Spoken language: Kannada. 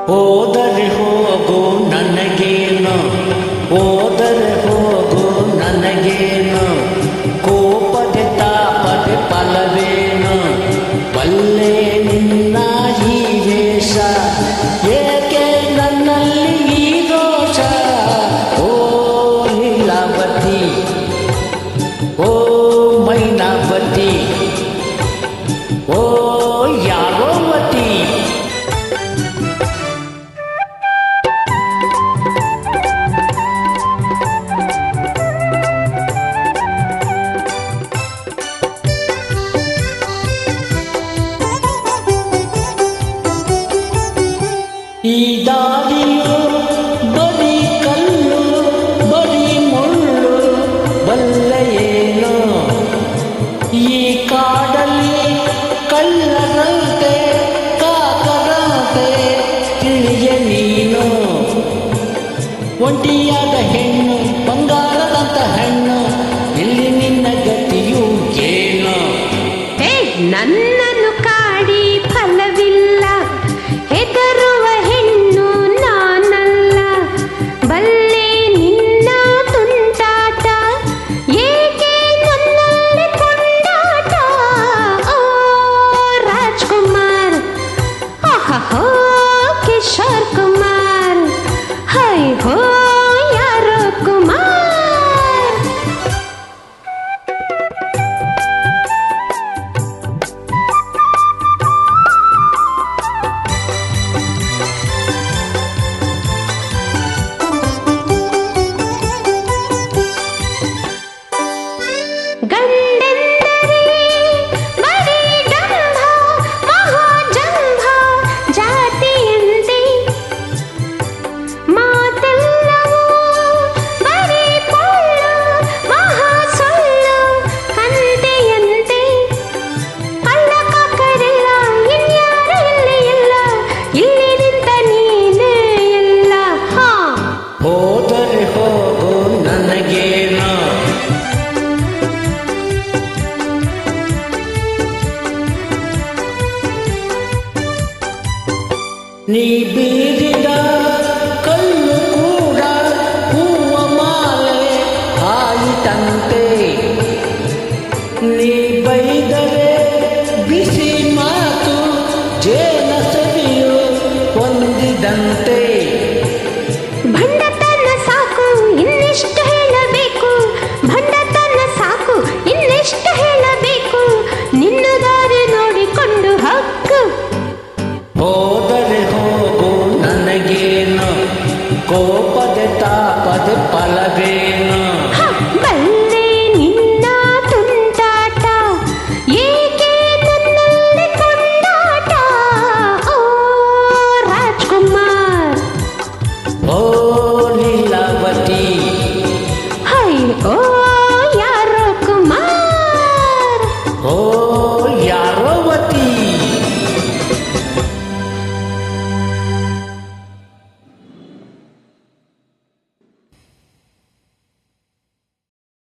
ಹೋದರೆ ಹೋಗು ನನಗೇನು, ಹೋದರೆ ಹೋಗು ನನಗೇನು, ಕೋಪದೆ ತಾಪದೆ ಫಲವೇನು, ಬಲ್ಲೆ ನಿನ್ನ ಈ ವೇಷ, ಏಕೆ ನನ್ನಲ್ಲಿ ಈ ದೋಷ. ಓ ಲೀಲಾವತಿ, ಓ ಮೈನಾವತಿ, ಓ ಯಾರೋವತಿ. ಈ ದಾರಿಯು ಬರೀ ಕಲ್ಲು ಬರೀ ಮುಳ್ಳು, ಬಲ್ಲೆಯೇನು ಈ ಕಾಡಲ್ಲಿ ಕಳ್ಳರಂತೆ ಕಾಕರಂತೆ ತಿಳಿಯ ನೀನು. ಒಂಟಿಯಾದ ಹೆಣ್ಣು ಬಂಗಾರದಂತ ಹೆಣ್ಣು, ಇಲ್ಲಿ ನಿನ್ನ ಗತಿಯು ಏನು. ನನ್ನನ್ನು ಕಾಡಿ ಫಲವಿಲ್ಲ, ಹೆದರುವ ಹೆಣ್ಣು ನಾನಲ್ಲ. ಬಲ್ಲೆ ನಿನ್ನ ತುಂಟಾಟ, ಏಕೆ ನನ್ನಲ್ಲಿ ಕೊಂಡಾಟ. ಓ ರಾಜ್ಕುಮಾರ್, ಆಹೋ ಕಿಶೋರ್ ಕುಮಾರ್, ಹೈ ಹೋ ಯಾರೋ ಕುಮಾರ್. ಗಂಡೆಂದರೆ ಬರೀ ಡಂಭ ಮಹಾಜಂಭ, ಜಾತಿಯಂತೆ ಮಾತೆಲ್ಲವೂ ಬರೀ ಪೊಳ್ಳು ಮಹಾ ಸುಳ್ಳು, ಕಂತೆಯಂತೆ ಕಳ್ಳ ಕಾಕರೆಲ್ಲ ಇನ್ಯಾರು ಇಲ್ಲಿ ಇಲ್ಲ, ಇಲ್ಲಿ ನಿಂತ ನೀನೇ ಎಲ್ಲ. ಹೋದರೆ ಹೋಗು ನನಗೇನು, ನೀ ಬೀರಿದ ಕಲ್ಲು ಕೂಡ ಹೂವ ಮಾಲೆ ಆಯಿತಂತೆ. ನೀ ಬೈದರೆ ಬಿಸಿ ಮಾತು ಜೇನ ಸವಿಯು ಹೊಂದಿದಂತೆ.